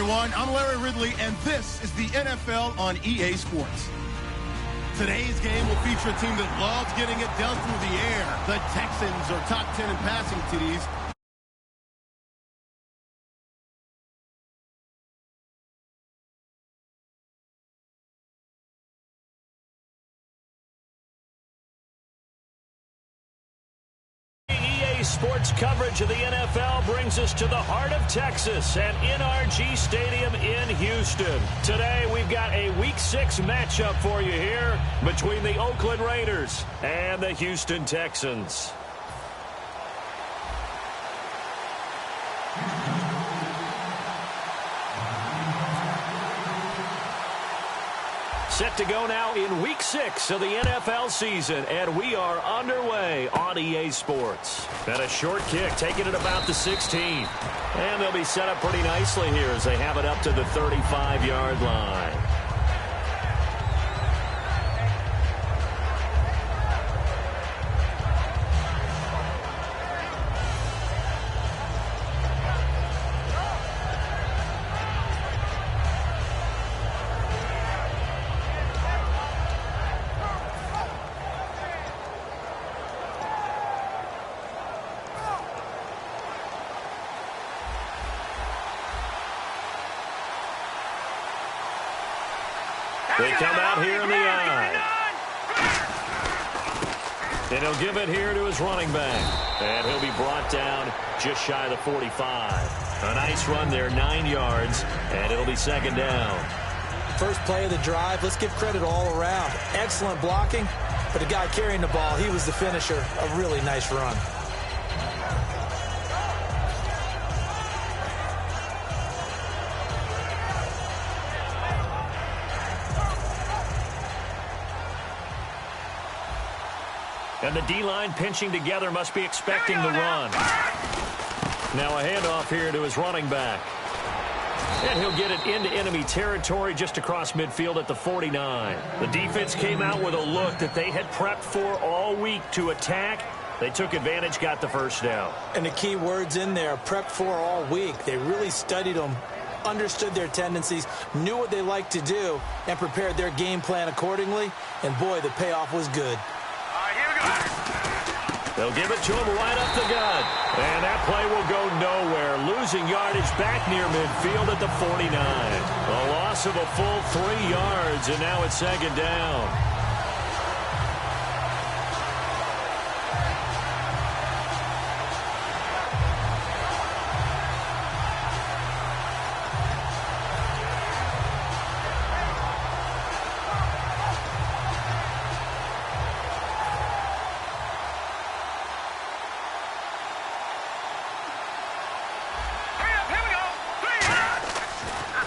everyone. I'm Larry Ridley, and this is the NFL on EA Sports. Today's game will feature a team that loves getting it done through the air. The Texans are top 10 in passing TDs. Sports coverage of the NFL brings us to the heart of Texas at NRG Stadium in Houston. Today we've got a Week 6 matchup for you here between the Oakland Raiders and the Houston Texans. Set to go now in Week 6 of the NFL season, and we are underway on EA Sports. And a short kick, taking it about the 16. And they'll be set up pretty nicely here as they have it up to the 35-yard line. They come out here in the eye. And he'll give it here to his running back. And he'll be brought down just shy of the 45. A nice run there, 9 yards, and it'll be second down. First play of the drive, let's give credit all around. Excellent blocking, but the guy carrying the ball, he was the finisher. A really nice run. And the D-line pinching together must be expecting the run. Now a handoff here to his running back. And he'll get it into enemy territory just across midfield at the 49. The defense came out with a look that they had prepped for all week to attack. They took advantage, got the first down. And the key words in there, prepped for all week. They really studied them, understood their tendencies, knew what they liked to do, and prepared their game plan accordingly. And boy, the payoff was good. They'll give it to him right up the gut. And that play will go nowhere. Losing yardage back near midfield at the 49. A loss of a full 3 yards, and now it's second down.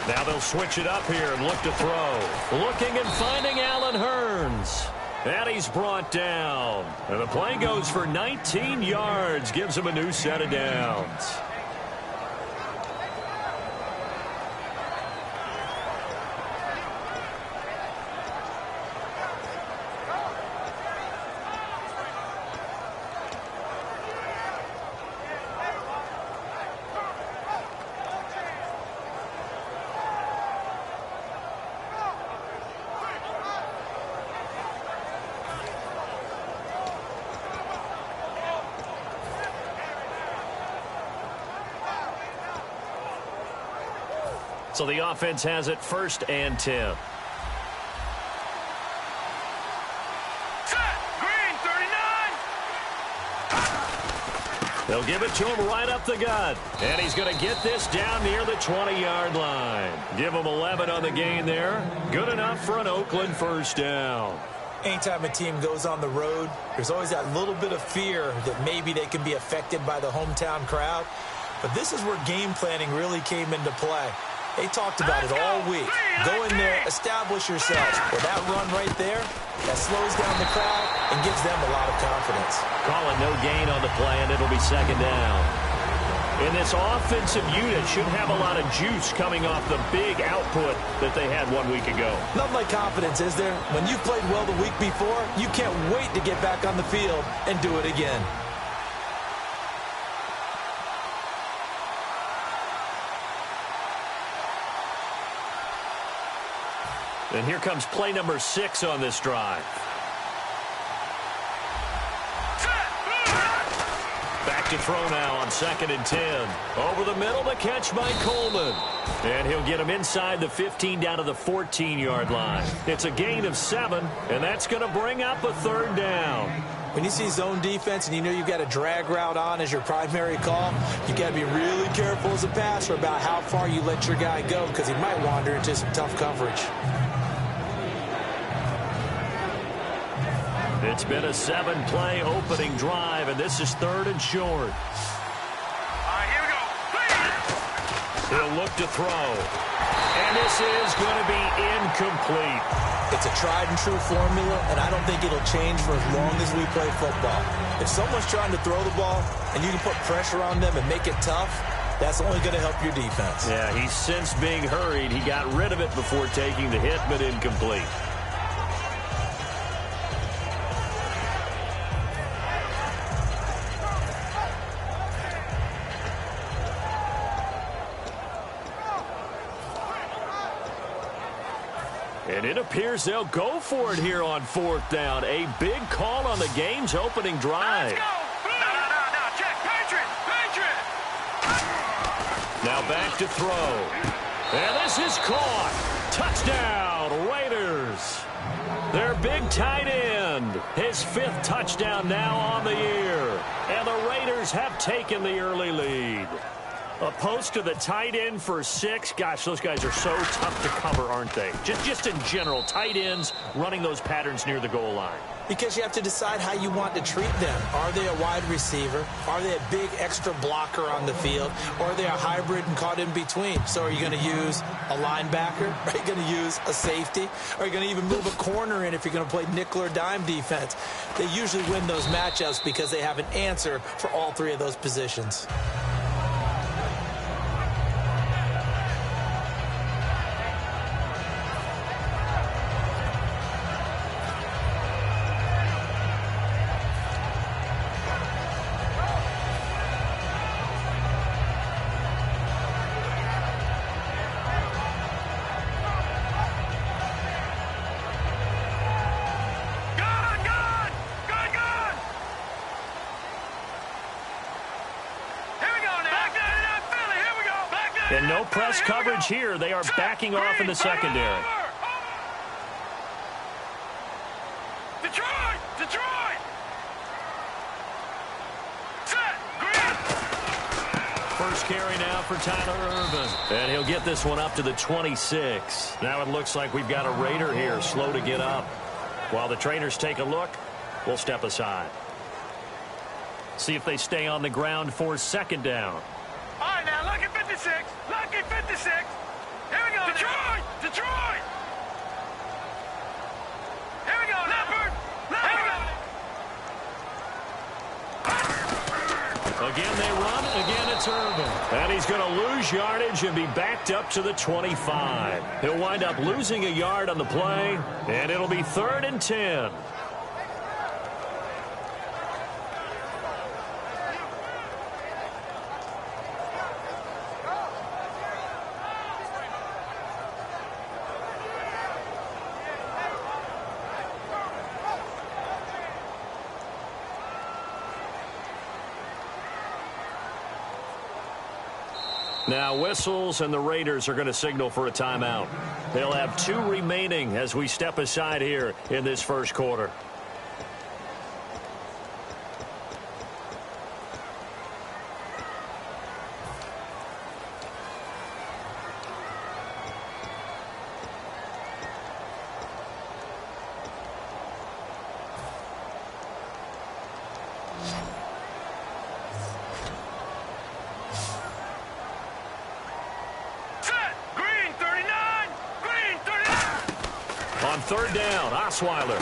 Now they'll switch it up here and look to throw. Looking and finding Allen Hurns. And he's brought down. And the play goes for 19 yards. Gives him a new set of downs. So the offense has it 1st and 10. They'll give it to him right up the gut. And he's going to get this down near the 20-yard line. Give him 11 on the gain there. Good enough for an Oakland first down. Anytime a team goes on the road, there's always that little bit of fear that maybe they can be affected by the hometown crowd. But this is where game planning really came into play. They talked about it all week. Go in there, establish yourselves. With that run right there, that slows down the crowd and gives them a lot of confidence. Calling no gain on the play, and it'll be second down. And this offensive unit should have a lot of juice coming off the big output that they had 1 week ago. Nothing like confidence, is there? When you've played well the week before, you can't wait to get back on the field and do it again. And here comes play number 6 on this drive. Back to throw now on 2nd and 10. Over the middle, the catch by Coleman. And he'll get him inside the 15 down to the 14-yard line. It's a gain of 7, and that's going to bring up a 3rd down. When you see zone defense and you know you've got a drag route on as your primary call, you've got to be really careful as a passer about how far you let your guy go because he might wander into some tough coverage. It's been a 7-play opening drive, and this is 3rd and short. All right, here we go. He'll look to throw. And this is going to be incomplete. It's a tried-and-true formula, and I don't think it'll change for as long as we play football. If someone's trying to throw the ball and you can put pressure on them and make it tough, that's only going to help your defense. Yeah, he's since being hurried. He got rid of it before taking the hit, but incomplete. And it appears they'll go for it here on 4th down. A big call on the game's opening drive. Let's go. No, check. Patriot. Now back to throw. And this is caught. Touchdown, Raiders. Their big tight end. His 5th touchdown now on the year. And the Raiders have taken the early lead. A post to the tight end for 6. Gosh, those guys are so tough to cover, aren't they? Just in general, tight ends running those patterns near the goal line. Because you have to decide how you want to treat them. Are they a wide receiver? Are they a big extra blocker on the field? Or are they a hybrid and caught in between? So are you going to use a linebacker? Are you going to use a safety? Are you going to even move a corner in if you're going to play nickel or dime defense? They usually win those matchups because they have an answer for all 3 of those positions. And no press coverage here. They are backing off in the secondary. Detroit! Set! Green! First carry now for Tyler Irvin. And he'll get this one up to the 26. Now it looks like we've got a Raider here, slow to get up. While the trainers take a look, we'll step aside. See if they stay on the ground for 2nd down. All right, now, lucky 56. Lucky 56. Here we go. Detroit! Here we go, Leopard. Again, they run. Again, it's Irvin. And he's going to lose yardage and be backed up to the 25. He'll wind up losing a yard on the play, and it'll be 3rd and 10. Now whistles, and the Raiders are going to signal for a timeout. They'll have 2 remaining as we step aside here in this first quarter. On 3rd down, Osweiler.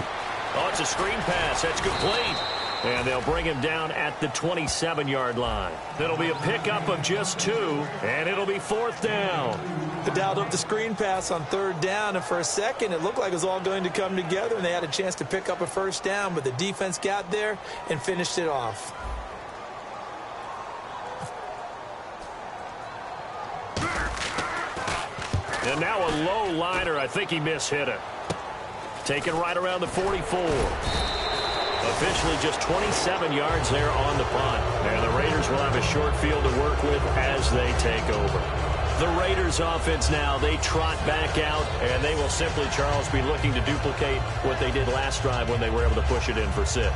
Oh, it's a screen pass. That's complete. And they'll bring him down at the 27-yard line. That'll be a pickup of just 2, and it'll be 4th down. They dialed up the screen pass on 3rd down, and for a second, it looked like it was all going to come together, and they had a chance to pick up a 1st down, but the defense got there and finished it off. And now a low liner. I think he mishit it. Taken right around the 44. Officially just 27 yards there on the punt. And the Raiders will have a short field to work with as they take over. The Raiders offense now, they trot back out, and they will simply, Charles, be looking to duplicate what they did last drive when they were able to push it in for 6.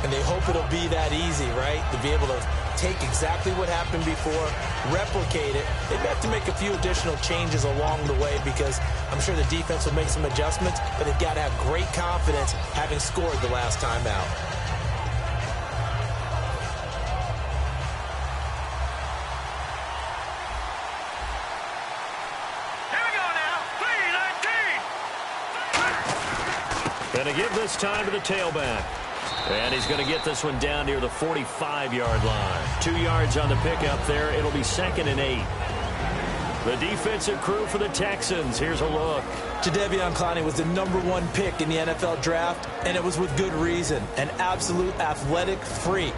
And they hope it'll be that easy, right? To be able to take exactly what happened before, replicate it. They've got to make a few additional changes along the way because I'm sure the defense will make some adjustments, but they've got to have great confidence having scored the last time out. Going to give this time to the tailback. And he's going to get this one down near the 45-yard line. 2 yards on the pickup there. It'll be 2nd and 8. The defensive crew for the Texans. Here's a look. Jadeveon Clowney was the #1 pick in the NFL draft, and it was with good reason. An absolute athletic freak.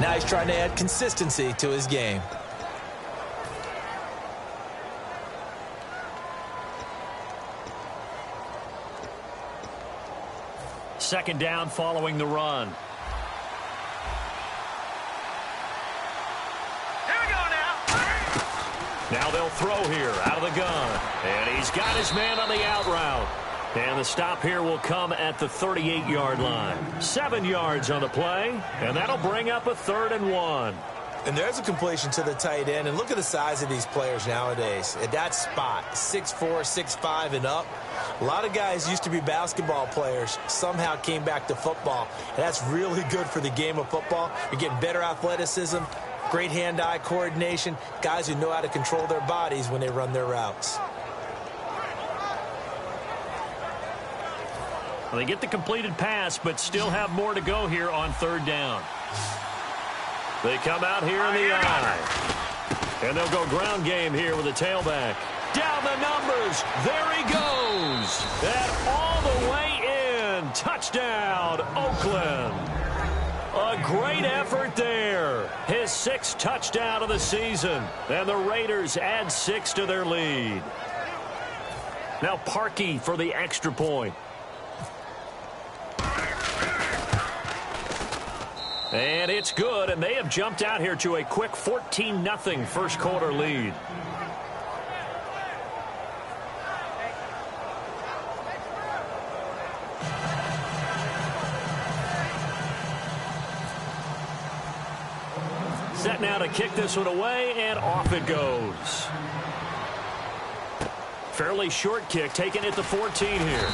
Now he's trying to add consistency to his game. Second down following the run. Here we go now. Now they'll throw here out of the gun. And he's got his man on the out route. And the stop here will come at the 38-yard line. 7 yards on the play. And that'll bring up a 3rd and 1. And there's a completion to the tight end. And look at the size of these players nowadays. At that spot, 6'4", 6'5", and up. A lot of guys used to be basketball players, somehow came back to football. And that's really good for the game of football. You're getting better athleticism, great hand-eye coordination, guys who know how to control their bodies when they run their routes. Well, they get the completed pass, but still have more to go here on 3rd down. They come out here in the eye. And they'll go ground game here with a tailback. Down the numbers. There he goes. And all the way in. Touchdown, Oakland. A great effort there. His 6th touchdown of the season. And the Raiders add 6 to their lead. Now Parkey for the extra point. And it's good, and they have jumped out here to a quick 14-0 first quarter lead. Set now to kick this one away, and off it goes. Fairly short kick, taken at the 14 here.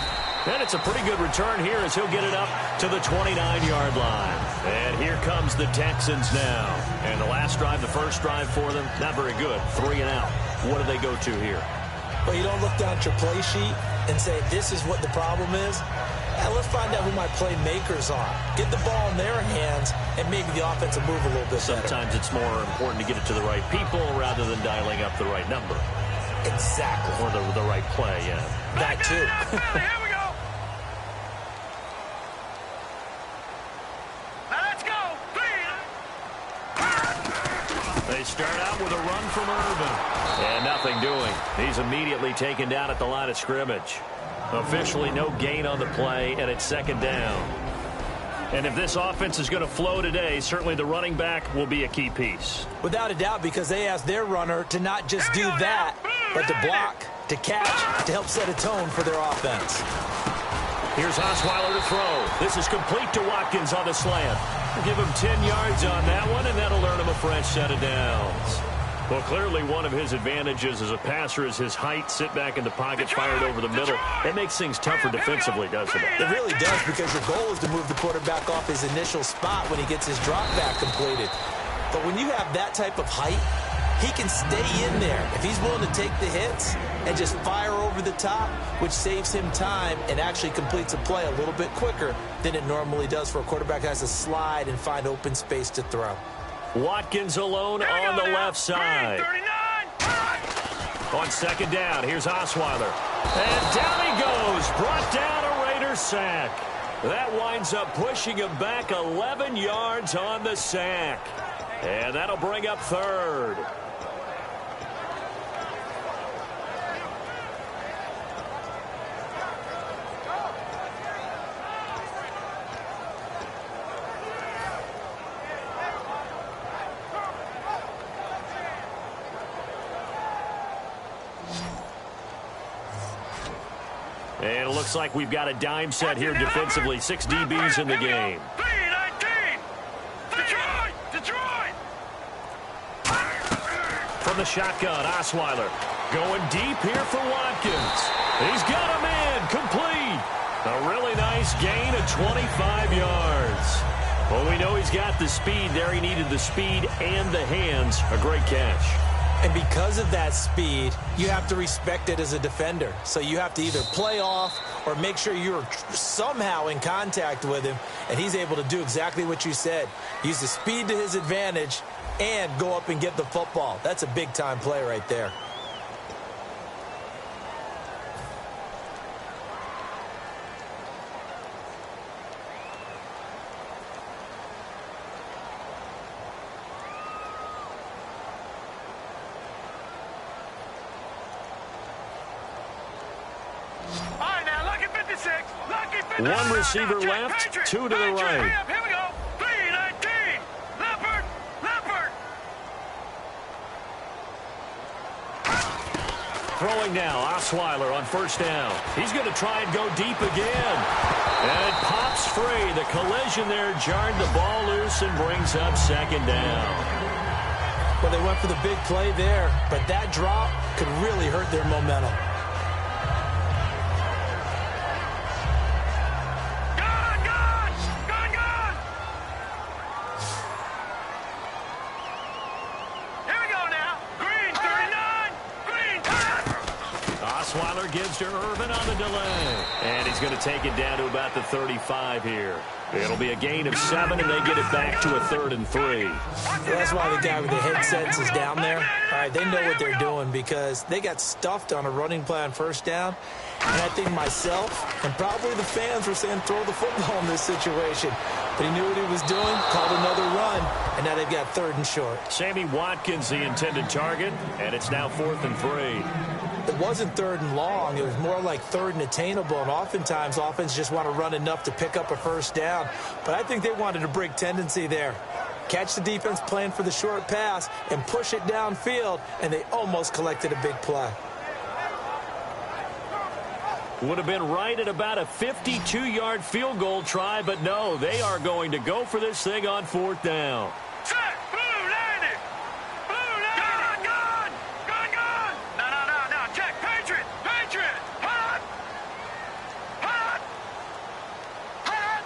And it's a pretty good return here as he'll get it up to the 29-yard line. And here comes the Texans now. And the last drive, the first drive for them, not very good. 3 and out. What do they go to here? Well, you don't look down at your play sheet and say, this is what the problem is. Now, let's find out who my playmakers are. Get the ball in their hands, and maybe the offense will move a little bit better. Sometimes it's more important to get it to the right people rather than dialing up the right number. Exactly. Or the right play, yeah. That too. Here we go. Now let's go. They start out with a run from Urban. And nothing doing. He's immediately taken down at the line of scrimmage. Officially no gain on the play, and it's 2nd down. And if this offense is going to flow today, certainly the running back will be a key piece. Without a doubt, because they asked their runner to not just do that, but to block, to catch, to help set a tone for their offense. Here's Osweiler to throw. This is complete to Watkins on the slant. Give him 10 yards on that one, and that'll earn him a fresh set of downs. Well, clearly one of his advantages as a passer is his height. Sit back in the pocket, fired over the middle. It makes things tougher defensively, doesn't it? It really does, because your goal is to move the quarterback off his initial spot when he gets his drop back completed. But when you have that type of height, he can stay in there if he's willing to take the hits and just fire over the top, which saves him time and actually completes a play a little bit quicker than it normally does for a quarterback who has to slide and find open space to throw. Watkins alone on the left side. On 2nd down, here's Osweiler. And down he goes. Brought down a Raiders sack. That winds up pushing him back 11 yards on the sack. And that'll bring up 3rd. And it looks like we've got a dime set here defensively. 6 DBs in the game. 3-19. Detroit! Detroit! From the shotgun, Osweiler going deep here for Watkins. He's got a man complete. A really nice gain of 25 yards. Well, we know he's got the speed there. He needed the speed and the hands. A great catch. And because of that speed, you have to respect it as a defender. So you have to either play off or make sure you're somehow in contact with him. And he's able to do exactly what you said. Use the speed to his advantage and go up and get the football. That's a big-time play right there. One receiver left, 2 to the right. Here we go. 3-19. Leopard. Leopard. Throwing now, Osweiler on first down. He's going to try and go deep again. And it pops free. The collision there jarred the ball loose and brings up second down. Well, they went for the big play there, but that drop could really hurt their momentum. Osweiler gives to Irvin on the delay. And he's going to take it down to about the 35 here. It'll be a gain of 7, and they get it back to a 3rd and 3. Well, that's why the guy with the headsets is down there. All right, they know what they're doing because they got stuffed on a running play on first down. And I think myself and probably the fans were saying throw the football in this situation. But he knew what he was doing, called another run, and now they've got 3rd and short. Sammy Watkins, the intended target, and it's now 4th and 3. It wasn't 3rd and long. It was more like 3rd and attainable, and oftentimes offense just want to run enough to pick up a first down. But I think they wanted a break tendency there. Catch the defense playing for the short pass and push it downfield, and they almost collected a big play. Would have been right at about a 52-yard field goal try, but no, they are going to go for this thing on 4th down. Set. Blue landed. Blue landed. Gun. Gun, gun. No. Check. Patriot. Patriot. Hot. Hot. Hot.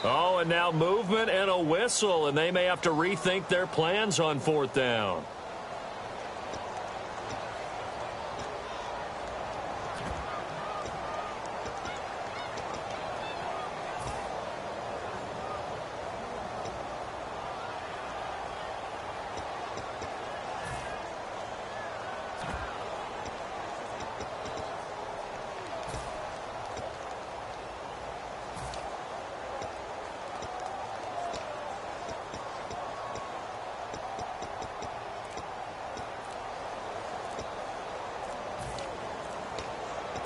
Oh, and now movement and a whistle, and they may have to rethink their plans on 4th down.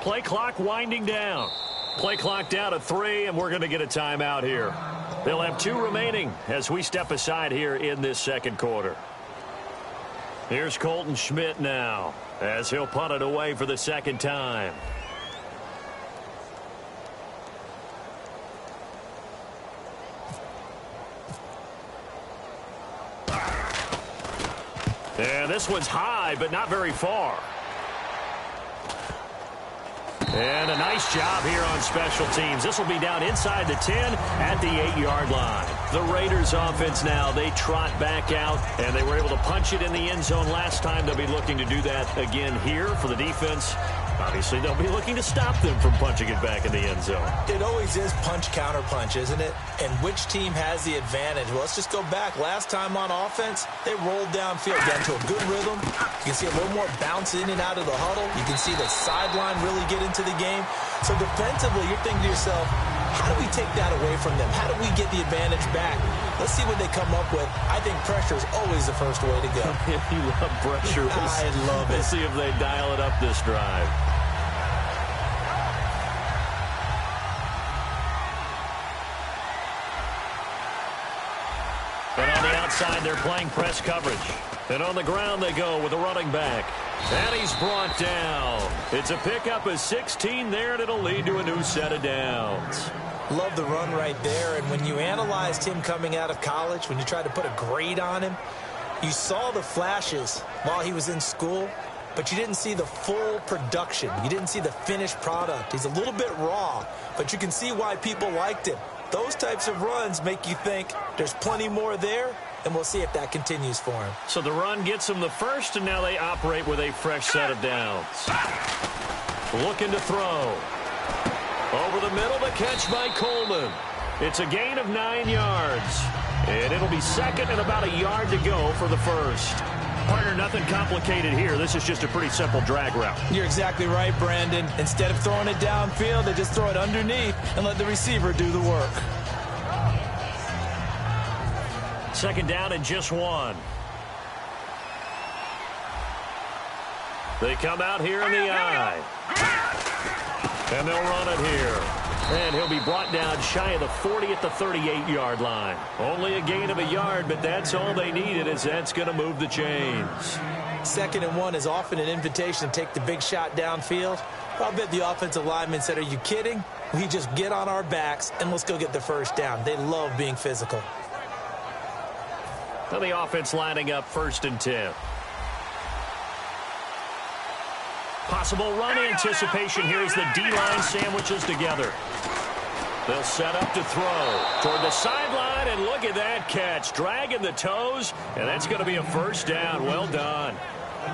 Play clock winding down. Play clock down to 3, and we're going to get a timeout here. They'll have 2 remaining as we step aside here in this second quarter. Here's Colton Schmidt now as he'll punt it away for the second time. And this one's high, but not very far. And a nice job here on special teams. This will be down inside the 10 at the 8-yard line. The Raiders offense now, they trot back out, and they were able to punch it in the end zone last time. They'll be looking to do that again here for the defense. Obviously, they'll be looking to stop them from punching it back in the end zone. It always is punch-counter-punch, isn't it? And which team has the advantage? Well, let's just go back. Last time on offense, they rolled downfield, got into a good rhythm. You can see a little more bounce in and out of the huddle. You can see the sideline really get into the game. So defensively, you're thinking to yourself, how do we take that away from them? How do we get the advantage back? Let's see what they come up with. I think pressure is always the first way to go. You love pressure. I love it. We'll see if they dial it up this drive. And on the outside, they're playing press coverage. And on the ground they go with a running back. And he's brought down. It's a pickup of 16 there, and it'll lead to a new set of downs. Love the run right there, and when you analyzed him coming out of college, when you tried to put a grade on him, you saw the flashes while he was in school, but you didn't see the full production. You didn't see the finished product. He's a little bit raw, but you can see why people liked him. Those types of runs make you think there's plenty more there, and we'll see if that continues for him. So the run gets him the first, and now they operate with a fresh set of downs. Looking to throw. Over the middle, the catch by Coleman. It's a gain of 9 yards. And it'll be second and about a yard to go for the first. Partner, nothing complicated here. This is just a pretty simple drag route. You're exactly right, Brandon. Instead of throwing it downfield, they just throw it underneath and let the receiver do the work. Second down and just 1. They come out here in the eye. And they'll run it here. And he'll be brought down shy of the 40 at the 38-yard line. Only a gain of a yard, but that's all they needed, as that's going to move the chains. 2nd and 1 is often an invitation to take the big shot downfield. I'll bet the offensive lineman said, are you kidding? We just get on our backs and let's go get the first down. They love being physical. Now the offense lining up 1st and 10. Possible run anticipation here as the D-line sandwiches together. They'll set up to throw toward the sideline, and look at that catch. Dragging the toes, and that's going to be a first down. Well done.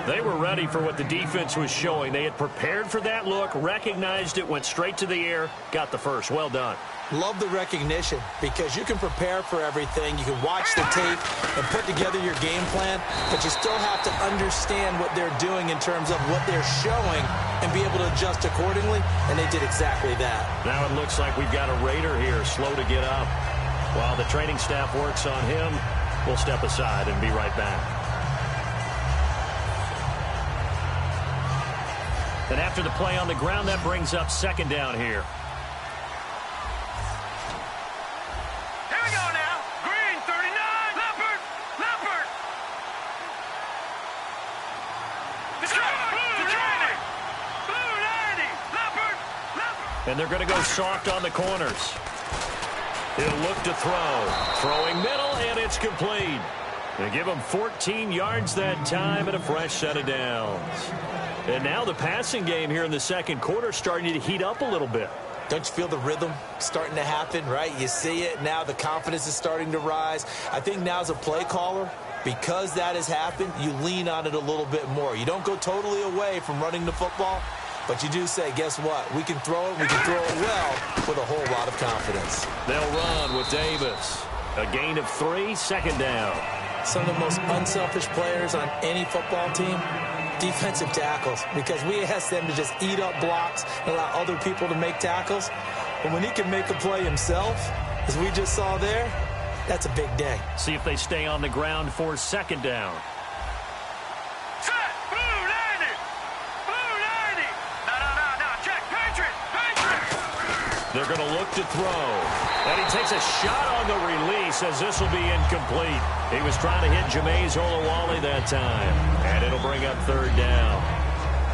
They were ready for what the defense was showing. They had prepared for that look, recognized it, went straight to the air, got the first. Well done. Love the recognition, because you can prepare for everything. You can watch the tape and put together your game plan, but you still have to understand what they're doing in terms of what they're showing and be able to adjust accordingly, and they did exactly that. Now it looks like we've got a Raider here, slow to get up. While the training staff works on him, we'll step aside and be right back. And after the play on the ground, that brings up 2nd down here. Here we go now. Green, 39. Leopard. Detroit. Blue 90. Leopard. And they're going to go soft on the corners. He'll look to throw. Throwing middle, and it's complete. They give him 14 yards that time and a fresh set of downs. And now the passing game here in the 2nd quarter starting to heat up a little bit. Don't you feel the rhythm starting to happen, right? You see it. Now the confidence is starting to rise. I think now as a play caller, because that has happened, you lean on it a little bit more. You don't go totally away from running the football, but you do say, guess what? We can throw it. We can throw it well with a whole lot of confidence. They'll run with Davis. A gain of 3, 2nd down. Some of the most unselfish players on any football team, defensive tackles, because we ask them to just eat up blocks and allow other people to make tackles. But when he can make a play himself, as we just saw there, that's a big day. See if they stay on the ground for 2nd down. Set. Blue 90. No. Check. Patriot. They're going to look to throw. And he takes a shot on the release, as this will be incomplete. He was trying to hit Jameis Olawale that time. And it'll bring up 3rd down.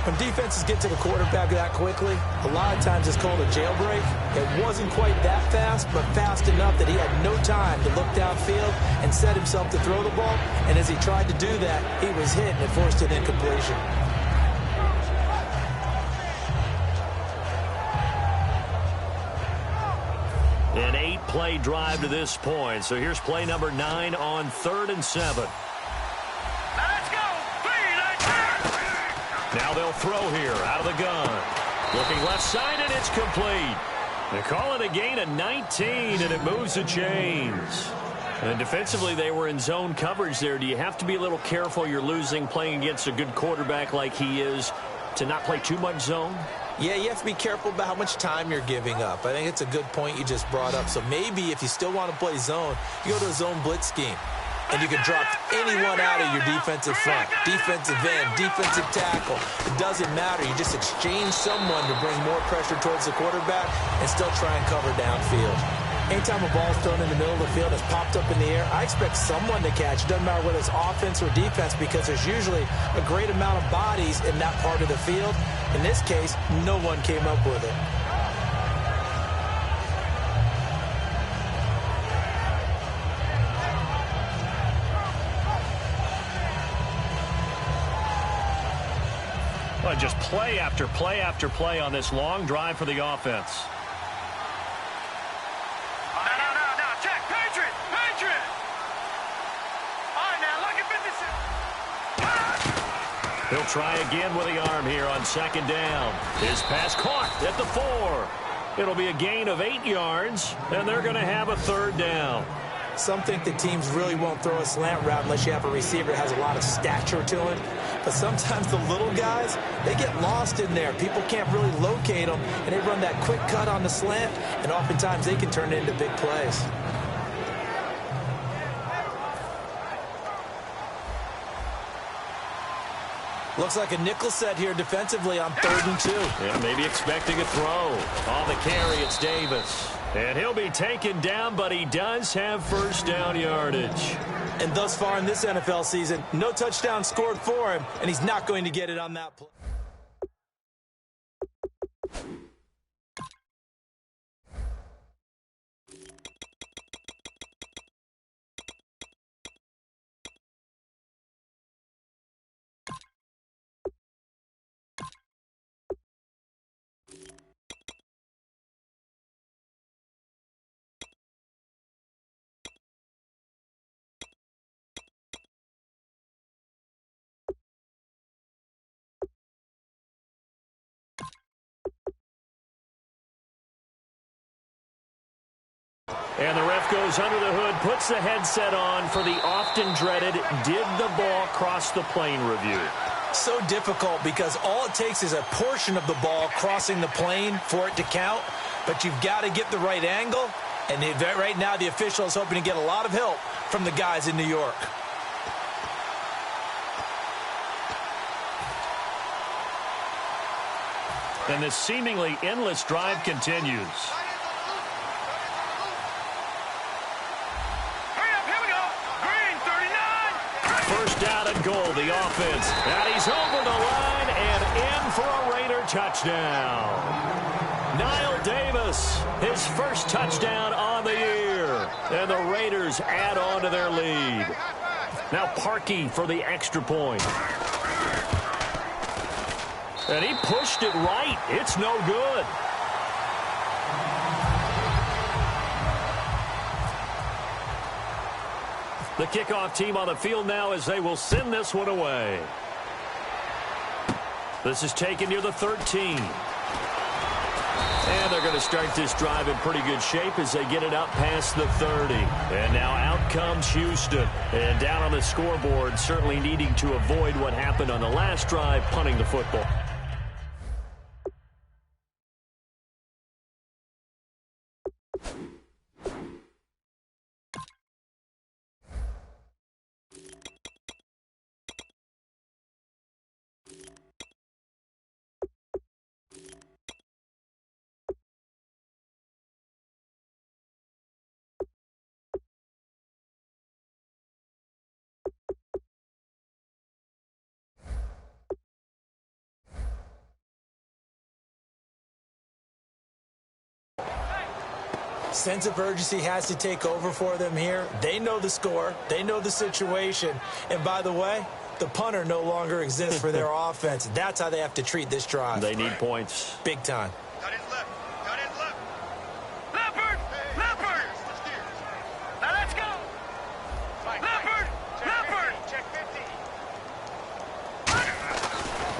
When defenses get to the quarterback that quickly, a lot of times it's called a jailbreak. It wasn't quite that fast, but fast enough that he had no time to look downfield and set himself to throw the ball. And as he tried to do that, he was hit and it forced an incompletion. An 8-play drive to this point. So here's play number 9 on 3rd and 7. Now let's go. Now they'll throw here out of the gun. Looking left side, and it's complete. They call it a gain of 19, and it moves the chains. And defensively, they were in zone coverage there. Do you have to be a little careful? You're losing playing against a good quarterback like he is to not play too much zone? Yeah, you have to be careful about how much time you're giving up. I think it's a good point you just brought up. So maybe if you still want to play zone, you go to a zone blitz scheme. And you can drop anyone out of your defensive front, defensive end, defensive tackle. It doesn't matter. You just exchange someone to bring more pressure towards the quarterback and still try and cover downfield. Anytime a ball's thrown in the middle of the field, it's popped up in the air, I expect someone to catch. It doesn't matter whether it's offense or defense, because there's usually a great amount of bodies in that part of the field. In this case, no one came up with it. Well, just play after play after play on this long drive for the offense. He'll try again with the arm here on second down. His pass caught at the 4. It'll be a gain of 8 yards, and they're going to have a third down. Some think that teams really won't throw a slant route unless you have a receiver that has a lot of stature to him. But sometimes the little guys, they get lost in there. People can't really locate them, and they run that quick cut on the slant, and oftentimes they can turn it into big plays. Looks like a nickel set here defensively on 3rd and 2. Yeah, maybe expecting a throw. On the carry, it's Davis. And he'll be taken down, but he does have first down yardage. And thus far in this NFL season, no touchdown scored for him, and he's not going to get it on that play. And the ref goes under the hood, puts the headset on for the often dreaded did the ball cross the plane review. So difficult because all it takes is a portion of the ball crossing the plane for it to count, but you've got to get the right angle, and right now the official is hoping to get a lot of help from the guys in New York. And this seemingly endless drive continues. First down and goal, the offense. And he's over the line and in for a Raider touchdown. Knile Davis, his first touchdown on the year. And the Raiders add on to their lead. Now Parkey for the extra point. And he pushed it right. It's no good. The kickoff team on the field now as they will send this one away. This is taken near the 13. And they're going to start this drive in pretty good shape as they get it up past the 30. And now out comes Houston. And down on the scoreboard, certainly needing to avoid what happened on the last drive, punting the football. Sense of urgency has to take over for them here. They know the score. They know the situation. And by the way, the punter no longer exists for their offense. That's how they have to treat this drive. They need points. Big time. Cut his left. Cut his left. Leopard! Leopard! Now let's go! Leopard! Leopard! Check 50.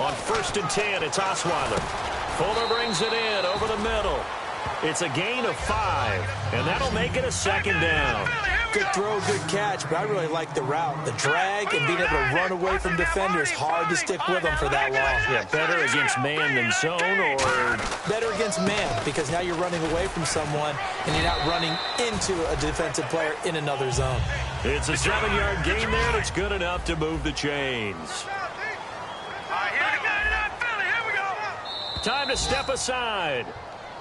On 1st and 10, it's Osweiler. Fuller brings it in over the middle. It's a gain of 5, and that'll make it a second down. Good throw, good catch, but I really like the route. The drag and being able to run away from defenders, hard to stick with them for that long. Yeah, better against man than zone, or better against man, because now you're running away from someone and you're not running into a defensive player in another zone. It's a 7-yard gain there that's good enough to move the chains. Time to step aside.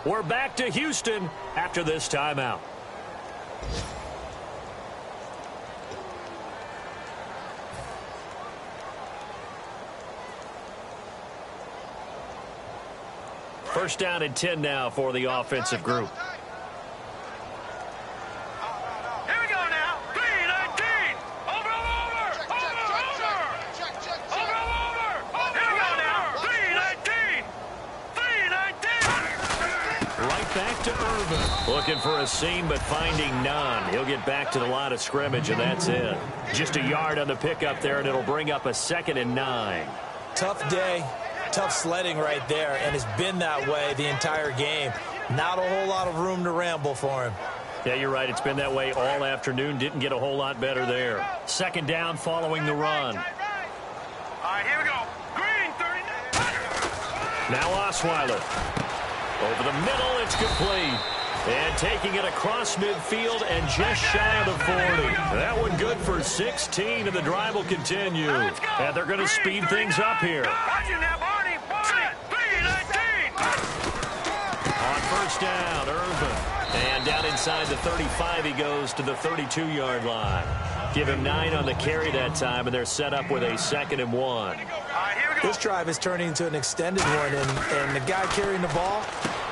We're back to Houston after this timeout. First down and 10 now for the offensive group. Here we go now. 3-19. Over. Here we go now. 3-19. Right back to Irvin. Looking for a seam, but finding none. He'll get back to the line of scrimmage, and that's it. Just a yard on the pickup there, and it'll bring up a 2nd and 9. Tough day. Tough sledding right there, and it's been that way the entire game. Not a whole lot of room to ramble for him. Yeah, you're right. It's been that way all afternoon. Didn't get a whole lot better there. 2nd down following the run. All right, here we go. Green, 39. Now Osweiler. Over the middle, it's complete. And taking it across midfield and just shy of the 40. That one good for 16, and the drive will continue. And they're going to speed things up here. On first down, Irvin. And down inside the 35, he goes to the 32-yard line. Give him 9 on the carry that time, and they're set up with a 2nd and 1. This drive is turning into an extended one, and the guy carrying the ball,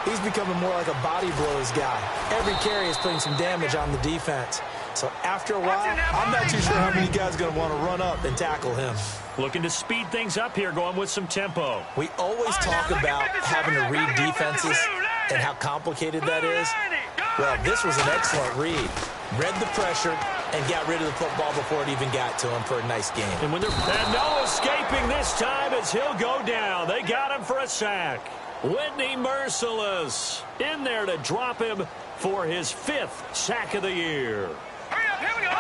he's becoming more like a body blows guy. Every carry is putting some damage on the defense. So after a while, I'm not too sure how many guys are going to want to run up and tackle him. Looking to speed things up here, going with some tempo. We always talk about having to read defenses and how complicated that is. Well, this was an excellent read. Read the pressure and got rid of the football before it even got to him for a nice game. And no escaping this time as he'll go down. They got him for a sack. Whitney Merciless in there to drop him for his 5th sack of the year. Hurry up, here we go.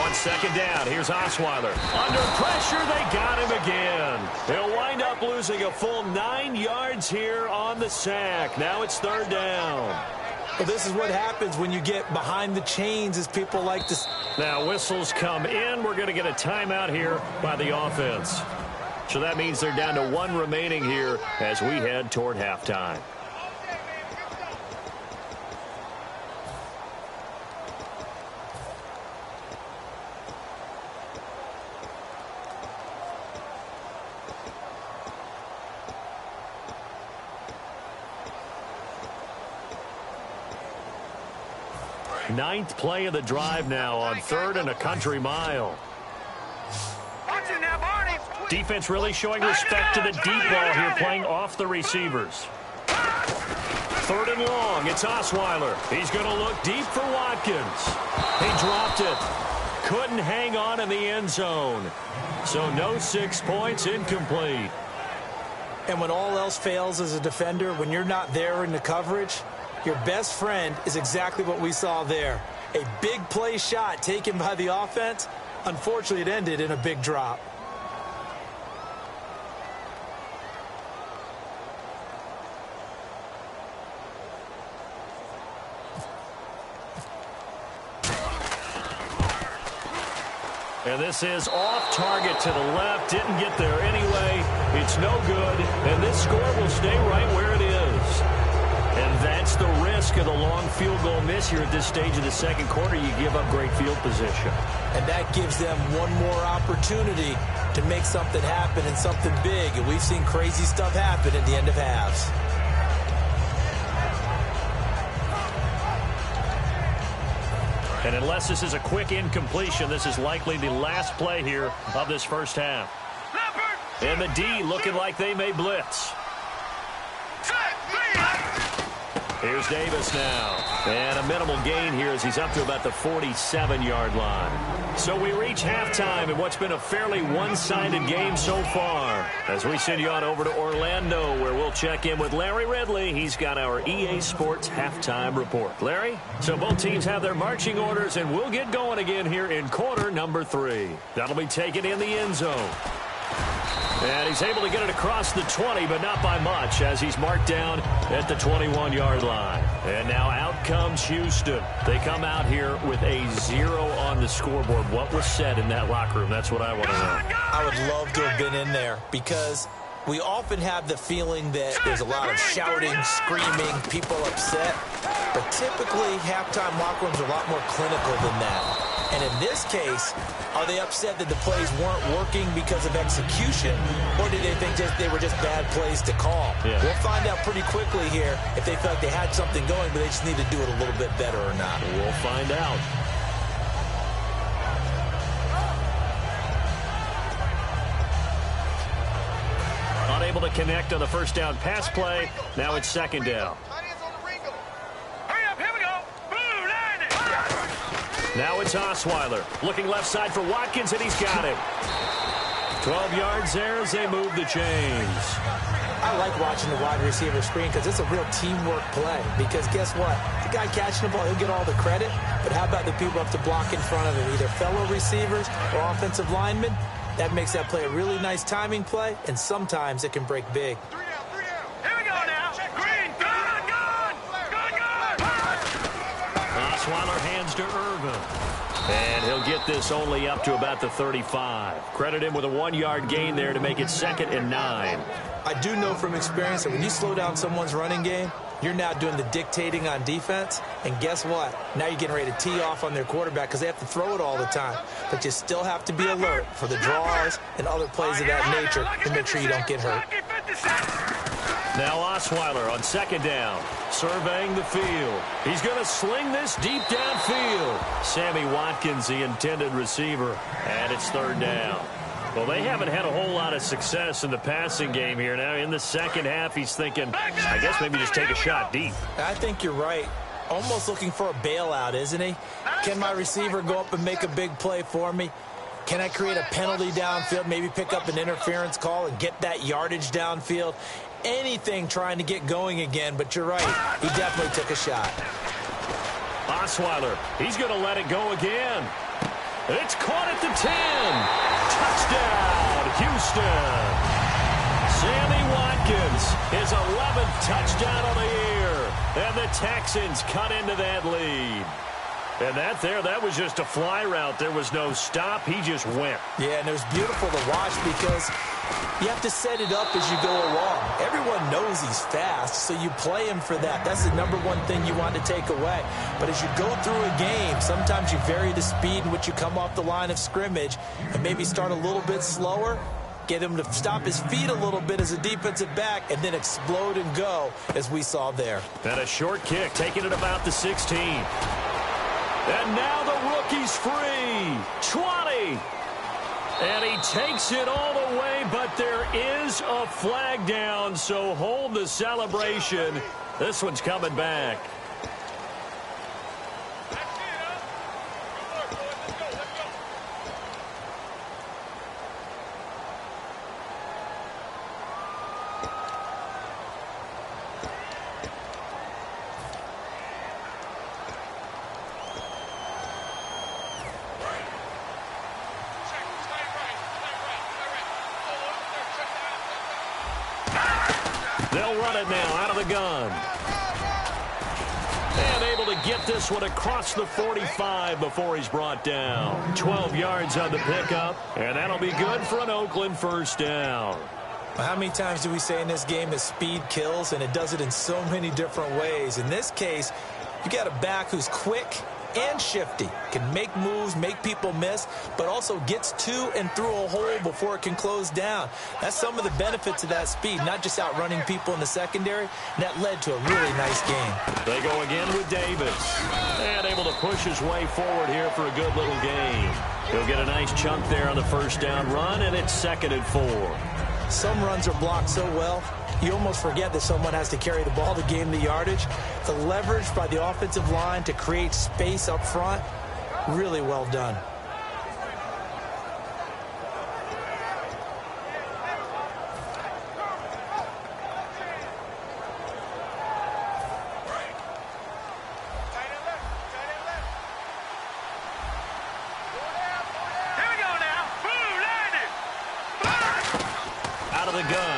On 2nd down, here's Osweiler. Under pressure, they got him again. He'll wind up losing a full 9 yards here on the sack. Now it's 3rd down. Well, this is what happens when you get behind the chains, as people like to. Now whistles come in. We're going to get a timeout here by the offense. So that means they're down to 1 remaining here as we head toward halftime. Ninth play of the drive now on 3rd and a country mile. Defense really showing respect to the deep ball here, playing off the receivers. 3rd and long, it's Osweiler. He's going to look deep for Watkins. He dropped it. Couldn't hang on in the end zone. So no 6 points, incomplete. And when all else fails as a defender, when you're not there in the coverage, your best friend is exactly what we saw there. A big play shot taken by the offense. Unfortunately, it ended in a big drop. And this is off target to the left. Didn't get there anyway. It's no good. And this score will stay right where it is. And that's the risk of the long field goal miss here at this stage of the 2nd quarter. You give up great field position. And that gives them one more opportunity to make something happen and something big. And we've seen crazy stuff happen at the end of halves. And unless this is a quick incompletion, this is likely the last play here of this first half. And the D looking like they may blitz. Here's Davis now. And a minimal gain here as he's up to about the 47-yard line. So we reach halftime in what's been a fairly one-sided game so far. As we send you on over to Orlando, where we'll check in with Larry Ridley. He's got our EA Sports halftime report. Larry? So both teams have their marching orders, and we'll get going again here in quarter number 3. That'll be taken in the end zone. And he's able to get it across the 20, but not by much, as he's marked down at the 21-yard line. And now out comes Houston. They come out here with a 0 on the scoreboard. What was said in that locker room? That's what I want to know. I would love to have been in there, because We often have the feeling that there's a lot of shouting, screaming, people upset. But typically, halftime locker rooms are a lot more clinical than that. And in this case, are they upset that the plays weren't working because of execution, or did they think they were just bad plays to call? Yeah. We'll find out pretty quickly here if they felt like they had something going, but they just need to do it a little bit better or not. We'll find out. Unable to connect on the first down pass play. Now it's second down. Hurry up, here we go. Boom, line it. Now it's Osweiler. Looking left side for Watkins, and he's got him. 12 yards there as they move the chains. I like watching the wide receiver screen because it's a real teamwork play. Because guess what? The guy catching the ball, he'll get all the credit. But how about the people up to block in front of him, either fellow receivers or offensive linemen? That makes that play a really nice timing play, and sometimes it can break big. Here we go now. Green, gone. Osweiler hands to Irvin. And he'll get this only up to about the 35. Credit him with a 1-yard gain there to make it 2nd and 9. I do know from experience that when you slow down someone's running game, you're now doing the dictating on defense. And guess what? Now you're getting ready to tee off on their quarterback because they have to throw it all the time. But you still have to be alert for the draws and other plays of that nature to make sure you don't get hurt. Now Osweiler on 2nd down, surveying the field. He's going to sling this deep downfield. Sammy Watkins, the intended receiver, and it's 3rd down. Well, they haven't had a whole lot of success in the passing game here. Now, in the second half, he's thinking, I guess maybe just take a shot deep. I think you're right. Almost looking for a bailout, isn't he? Can my receiver go up and make a big play for me? Can I create a penalty downfield, maybe pick up an interference call and get that yardage downfield? Anything trying to get going again, but you're right. He definitely took a shot. Osweiler, he's going to let it go again. It's caught at the 10. Touchdown, Houston. Sammy Watkins, his 11th touchdown of the year. And the Texans cut into that lead. And that was just a fly route. There was no stop. He just went. Yeah, and it was beautiful to watch because you have to set it up as you go along. Everyone knows he's fast, so you play him for that. That's the number one thing you want to take away. But as you go through a game, sometimes you vary the speed in which you come off the line of scrimmage and maybe start a little bit slower, get him to stop his feet a little bit as a defensive back, and then explode and go, as we saw there. And a short kick, taking it about the 16. And now the rookie's free. 20. And he takes it all the way, but there is a flag down, so hold the celebration. This one's coming back. They'll run it now out of the gun. And able to get this one across the 45 before he's brought down. 12 yards on the pickup, and that'll be good for an Oakland 1st down. How many times do we say in this game that speed kills, and it does it in so many different ways? In this case, you got a back who's quick and shifty, can make moves, make people miss, but also gets to and through a hole before it can close down. That's some of the benefits of that speed, not just outrunning people in the secondary, and that led to a really nice game. They go again with Davis, and able to push his way forward here for a good little gain. He'll get a nice chunk there on the 1st down run, and it's 2nd and 4. Some runs are blocked so well, you almost forget that someone has to carry the ball to gain the yardage. The leverage by the offensive line to create space up front, really well done.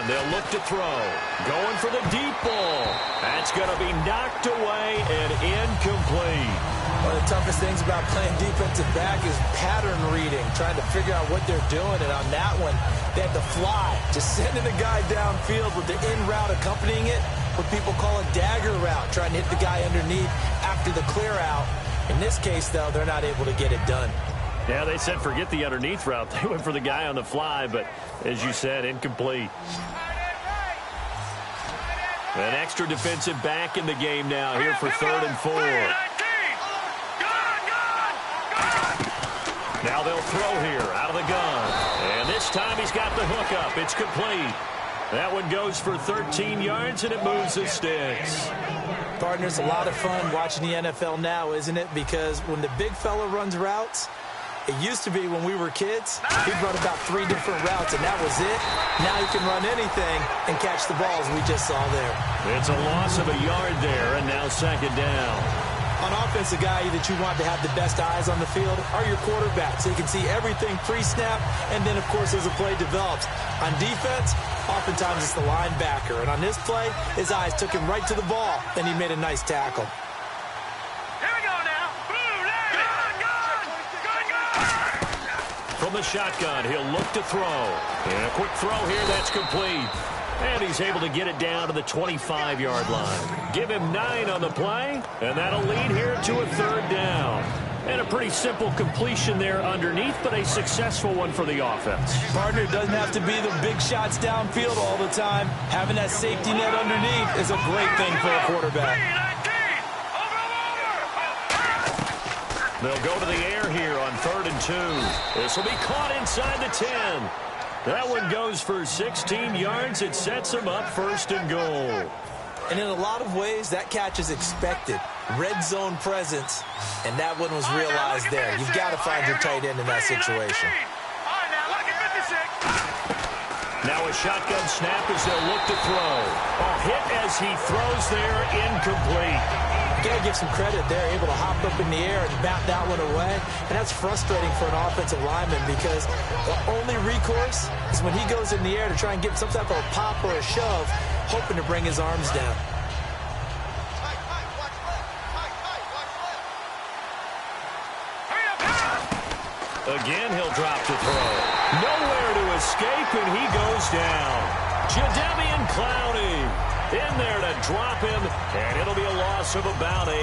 They'll look to throw. Going for the deep ball. That's going to be knocked away and incomplete. One of the toughest things about playing defensive back is pattern reading, trying to figure out what they're doing. And on that one, they had to fly, just sending the guy downfield with the in route accompanying it, what people call a dagger route, trying to hit the guy underneath after the clear out. In this case, though, they're not able to get it done. Yeah, they said forget the underneath route. They went for the guy on the fly, but as you said, incomplete. An extra defensive back in the game now here for 3rd and 4. Now they'll throw here out of the gun. And this time he's got the hook up. It's complete. That one goes for 13 yards, and it moves the sticks. Partners, a lot of fun watching the NFL now, isn't it? Because when the big fella runs routes, it used to be when we were kids, he'd run about 3 different routes, and that was it. Now he can run anything and catch the balls we just saw there. It's a loss of a yard there, and now 2nd down. On offense, the guy that you want to have the best eyes on the field are your quarterbacks. So you can see everything pre-snap, and then, of course, as the play develops. On defense, oftentimes it's the linebacker. And on this play, his eyes took him right to the ball, and he made a nice tackle. Here we go now. From the shotgun, he'll look to throw. And a quick throw here, that's complete. And he's able to get it down to the 25-yard line. Give him 9 on the play, and that'll lead here to a 3rd down. And a pretty simple completion there underneath, but a successful one for the offense. Partner, it doesn't have to be the big shots downfield all the time. Having that safety net underneath is a great thing for a quarterback. They'll go to the air here on 3rd and 2. This will be caught inside the 10. That one goes for 16 yards. It sets them up 1st and goal. And in a lot of ways, that catch is expected. Red zone presence, and that one was realized there. You've got to find your tight end in that situation. Now a shotgun snap as they'll look to throw. A hit as he throws there, incomplete. You got to give some credit there, able to hop up in the air and bat that one away. And that's frustrating for an offensive lineman because the only recourse is when he goes in the air to try and get some type of a pop or a shove, hoping to bring his arms down. Again, he'll drop to throw. Nowhere to escape, and he goes down. Jadeveon Clowney in there to drop him, and it'll be a loss of about 8.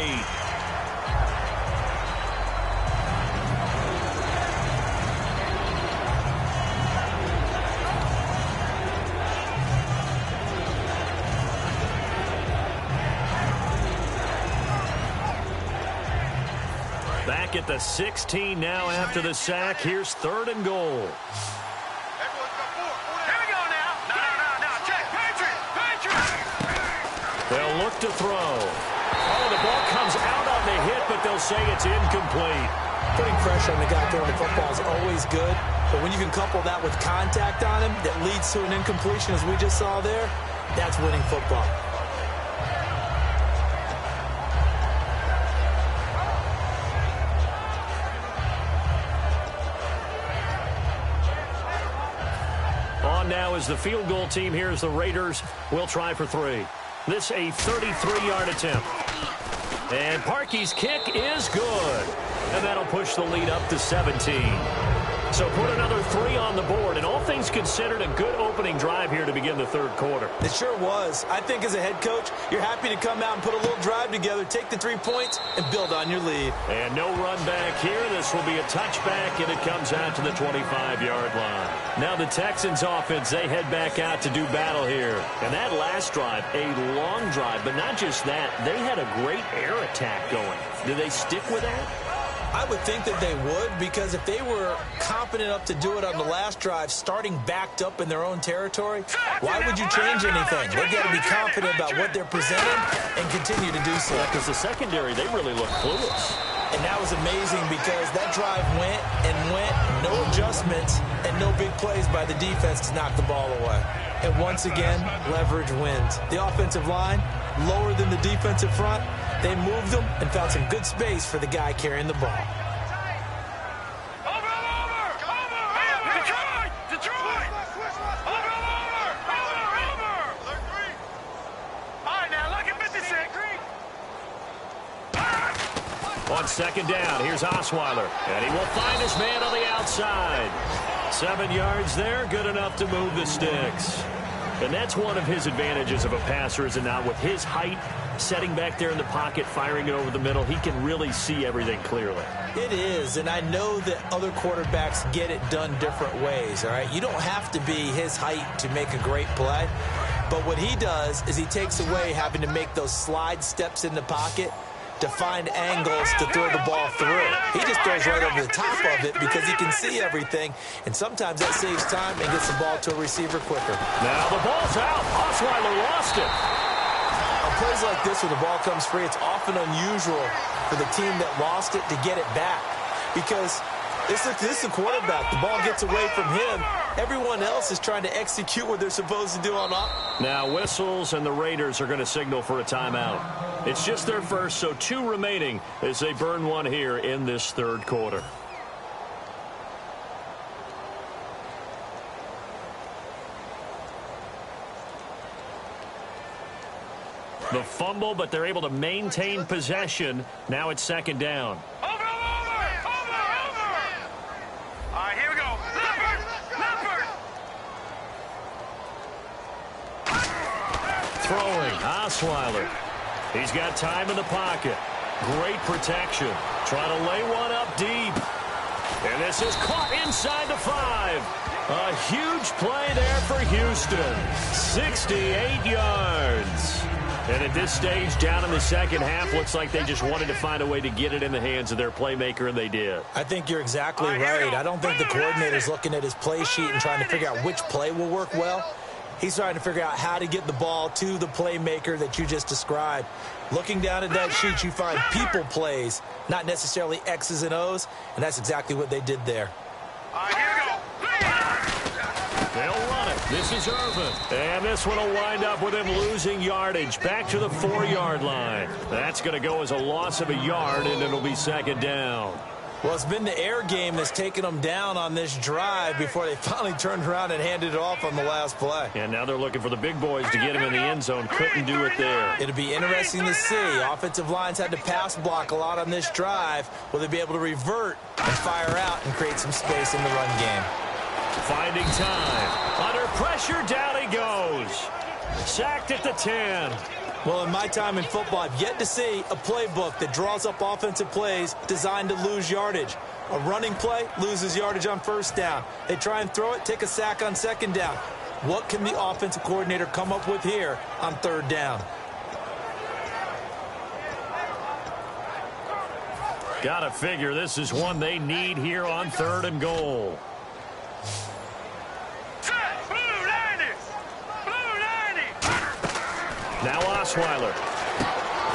Back at the 16 now after the sack. Here's 3rd and goal. They'll look to throw. Oh, the ball comes out on the hit, but they'll say it's incomplete. Putting pressure on the guy throwing the football is always good, but when you can couple that with contact on him that leads to an incompletion, as we just saw there, that's winning football. On now is the field goal team. Here's the Raiders. We'll try for 3. This a 33-yard attempt. And Parkey's kick is good. And that'll push the lead up to 17. So put another 3 on the board. And all things considered, a good opening drive here to begin the 3rd quarter. It sure was. I think as a head coach, you're happy to come out and put a little drive together, take the 3 points, and build on your lead. And no run back here. This will be a touchback, and it comes out to the 25-yard line. Now the Texans offense, they head back out to do battle here. And that last drive, a long drive, but not just that. They had a great air attack going. Do they stick with that? I would think that they would, because if they were confident enough to do it on the last drive, starting backed up in their own territory, why would you change anything? They've got to be confident about what they're presenting and continue to do so. Because the secondary, they really look clueless. And that was amazing because that drive went and went, no adjustments, and no big plays by the defense to knock the ball away. And once again, leverage wins. The offensive line, lower than the defensive front, they moved them and found some good space for the guy carrying the ball. On on second down, here's Osweiler. And he will find his man on the outside. 7 yards there, good enough to move the sticks. And that's one of his advantages of a passer, is it not? With his height, setting back there in the pocket, firing it over the middle, he can really see everything clearly. It is, and I know that other quarterbacks get it done different ways, all right? You don't have to be his height to make a great play, but what he does is he takes away having to make those slide steps in the pocket to find angles to throw the ball through. He just throws right over the top of it because he can see everything, and sometimes that saves time and gets the ball to a receiver quicker. Now the ball's out. Osweiler lost it. On plays like this where the ball comes free, it's often unusual for the team that lost it to get it back because this is a quarterback. The ball gets away from him. Everyone else is trying to execute what they're supposed to do on offense. Now whistles, and the Raiders are going to signal for a timeout. It's just their first, so 2 remaining as they burn one here in this third quarter. The fumble, but they're able to maintain possession. Now it's second down. Over! All right, here we go. Leopard! Throwing, Osweiler. He's got time in the pocket. Great protection. Trying to lay one up deep. And this is caught inside the 5. A huge play there for Houston. 68 yards. And at this stage, down in the second half, looks like they just wanted to find a way to get it in the hands of their playmaker, and they did. I think you're exactly right. I don't think the coordinator's looking at his play sheet and trying to figure out which play will work well. He's trying to figure out how to get the ball to the playmaker that you just described. Looking down at that sheet, you find people plays, not necessarily X's and O's, and that's exactly what they did there. All right, here we go. They'll run it. This is Irvin. And this one will wind up with him losing yardage back to the 4-yard line. That's going to go as a loss of a yard, and it'll be second down. Well, it's been the air game that's taken them down on this drive before they finally turned around and handed it off on the last play. And now they're looking for the big boys to get him in the end zone. Couldn't do it there. It'll be interesting to see. Offensive lines had to pass block a lot on this drive. Will they be able to revert and fire out and create some space in the run game? Finding time. Under pressure, down he goes. Sacked at the 10. Well, in my time in football, I've yet to see a playbook that draws up offensive plays designed to lose yardage. A running play loses yardage on first down. They try and throw it, take a sack on second down. What can the offensive coordinator come up with here on third down? Gotta figure this is one they need here on 3rd and goal. Now Osweiler.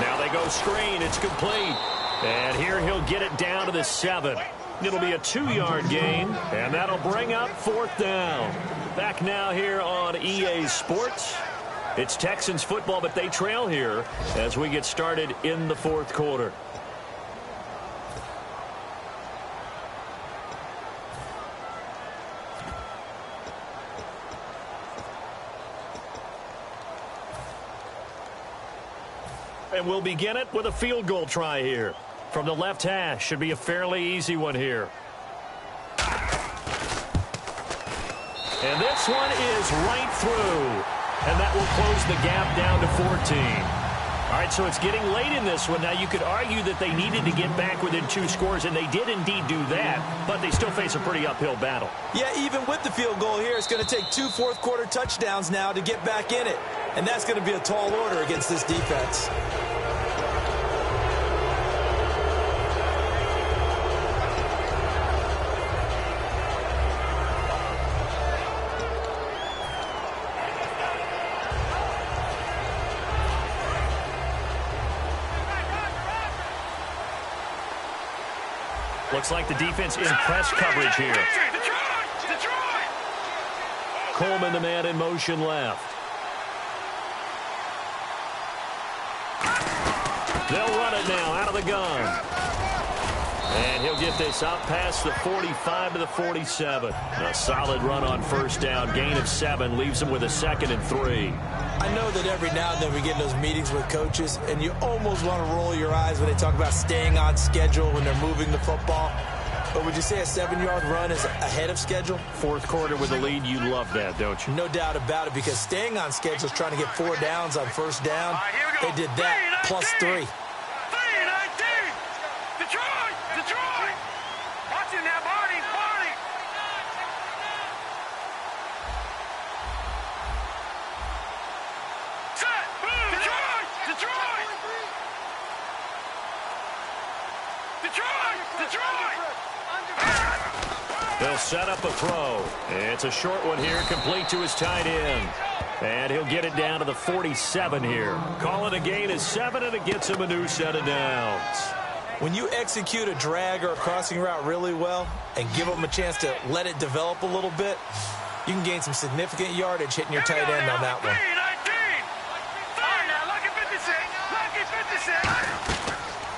Now they go screen. It's complete. And here he'll get it down to the 7. It'll be a 2-yard gain, and that'll bring up 4th down. Back now here on EA Sports. It's Texans football, but they trail here as we get started in the 4th quarter. And we'll begin it with a field goal try here. From the left hash, should be a fairly easy one here. And this one is right through. And that will close the gap down to 14. All right, so it's getting late in this one. Now, you could argue that they needed to get back within 2 scores, and they did indeed do that, but they still face a pretty uphill battle. Yeah, even with the field goal here, it's going to take 2 fourth-quarter touchdowns now to get back in it. And that's going to be a tall order against this defense. Looks like the defense in press coverage here. Coleman, the man in motion left. They'll run it now out of the gun. And he'll get this up past the 45 to the 47. A solid run on first down. Gain of 7 leaves him with a 2nd and 3. I know that every now and then we get in those meetings with coaches, and you almost want to roll your eyes when they talk about staying on schedule when they're moving the football. But would you say a 7-yard run is ahead of schedule? Fourth quarter with a lead, you love that, don't you? No doubt about it, because staying on schedule is trying to get 4 downs on first down. They did that, plus 3. Detroit! Watch him now, Barney! Set! Detroit! They'll set up a throw. It's a short one here, complete to his tight end. And he'll get it down to the 47 here. Call it a gain of 7, and it gets him a new set of downs. When you execute a drag or a crossing route really well and give them a chance to let it develop a little bit, you can gain some significant yardage hitting your tight end on that one.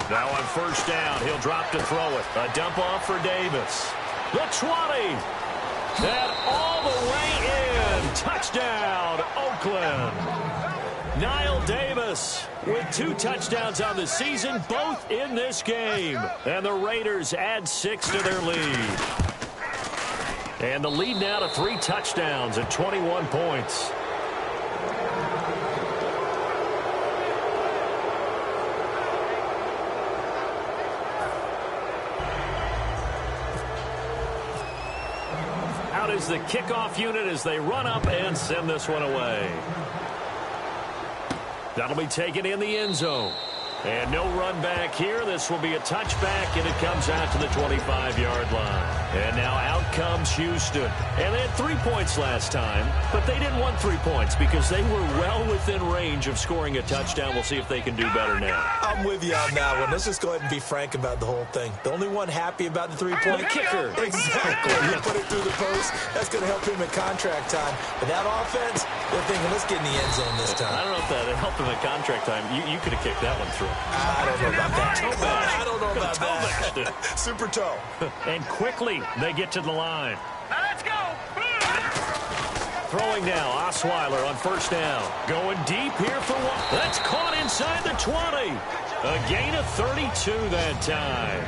Now on first down, he'll drop to throw it. A dump off for Davis. The 20. And all the way in. Touchdown, Oakland. Niall Davis with 2 touchdowns on the season, both in this game. And the Raiders add 6 to their lead. And the lead now to 3 touchdowns at 21 points. Out is the kickoff unit as they run up and send this one away. That'll be taken in the end zone. And no run back here. This will be a touchback, and it comes out to the 25-yard line. And now out comes Houston. And they had 3 points last time, but they didn't want 3 points because they were well within range of scoring a touchdown. We'll see if they can do better now. I'm with you on that one. Let's just go ahead and be frank about the whole thing. The only one happy about the 3-point kicker. Exactly. You put it through the post. That's going to help him at contract time. But that offense, they're thinking, let's get in the end zone this time. I don't know if that helped him at contract time. You could have kicked that one through. I don't know about that. I don't know about that. Super toe. And quickly, they get to the line. Now let's go! Throwing now, Osweiler on first down. Going deep here for 1. That's caught inside the 20. A gain of 32 that time.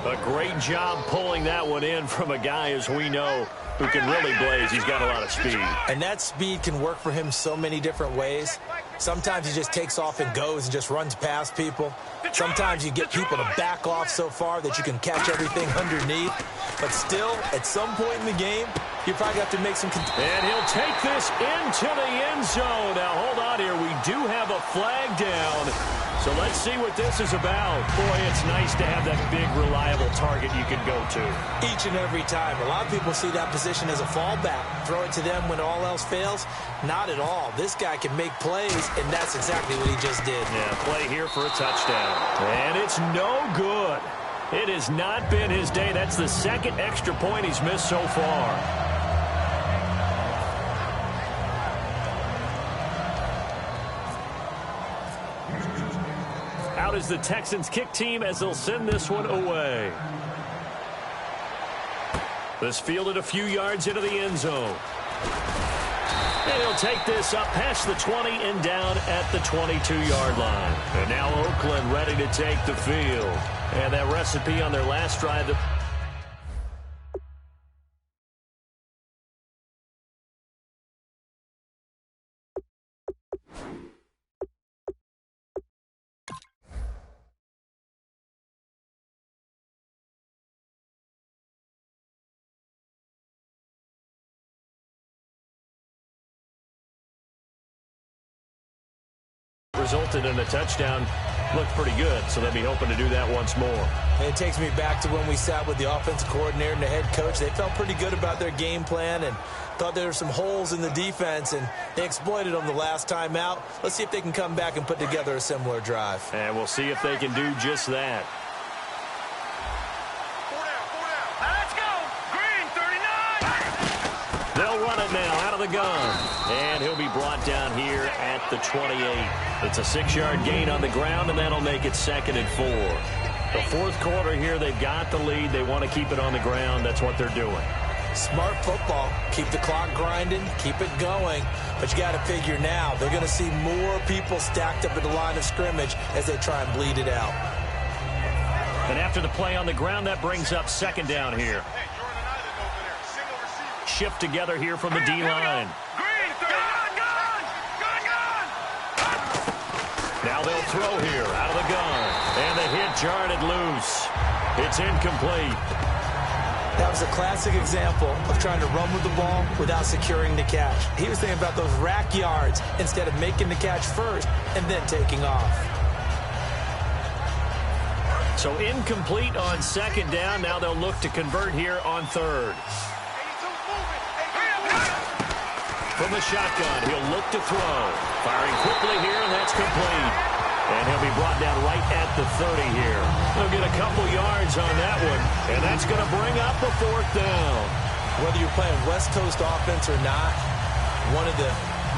A great job pulling that one in from a guy, as we know, who can really blaze. He's got a lot of speed. And that speed can work for him so many different ways. Sometimes he just takes off and goes and just runs past people. Sometimes you get people to back off so far that you can catch everything underneath. But still, at some point in the game, you probably have to make some... And he'll take this into the end zone. Now, hold on here. We do have a flag down. So let's see what this is about. Boy, it's nice to have that big, reliable target you can go to. Each and every time. A lot of people see that position as a fallback. Throw it to them when all else fails. Not at all. This guy can make plays, and that's exactly what he just did. Yeah, play here for a touchdown. And it's no good. It has not been his day. That's the second extra point he's missed so far. Out is the Texans kick team as they'll send this one away. This fielded a few yards into the end zone. And he'll take this up past the 20 and down at the 22-yard line. And now Oakland ready to take the field. And that recipe on their last drive... resulted in a touchdown. Looked pretty good, so they'll be hoping to do that once more. And it takes me back to when we sat with the offensive coordinator and the head coach. They felt pretty good about their game plan and thought there were some holes in the defense, and they exploited them the last time out. Let's see if they can come back and put together a similar drive. And we'll see if they can do just that. Let's go! Green, 39! They'll run it now out of the gun. And he'll be brought down here at the 28. It's a 6-yard gain on the ground, and that'll make it 2nd and 4. The fourth quarter here, they've got the lead. They want to keep it on the ground. That's what they're doing. Smart football. Keep the clock grinding. Keep it going. But you got to figure now, they're going to see more people stacked up at the line of scrimmage as they try and bleed it out. And after the play on the ground, that brings up second down here. Shift together here from the D-line. Now they'll throw here out of the gun. And the hit jarred it loose. It's incomplete. That was a classic example of trying to run with the ball without securing the catch. He was thinking about those rack yards instead of making the catch first and then taking off. So incomplete on second down. Now they'll look to convert here on third. From the shotgun, he'll look to throw. Firing quickly here, and that's complete. And he'll be brought down right at the 30 here. He'll get a couple yards on that one, and that's going to bring up a fourth down. Whether you're playing West Coast offense or not, one of the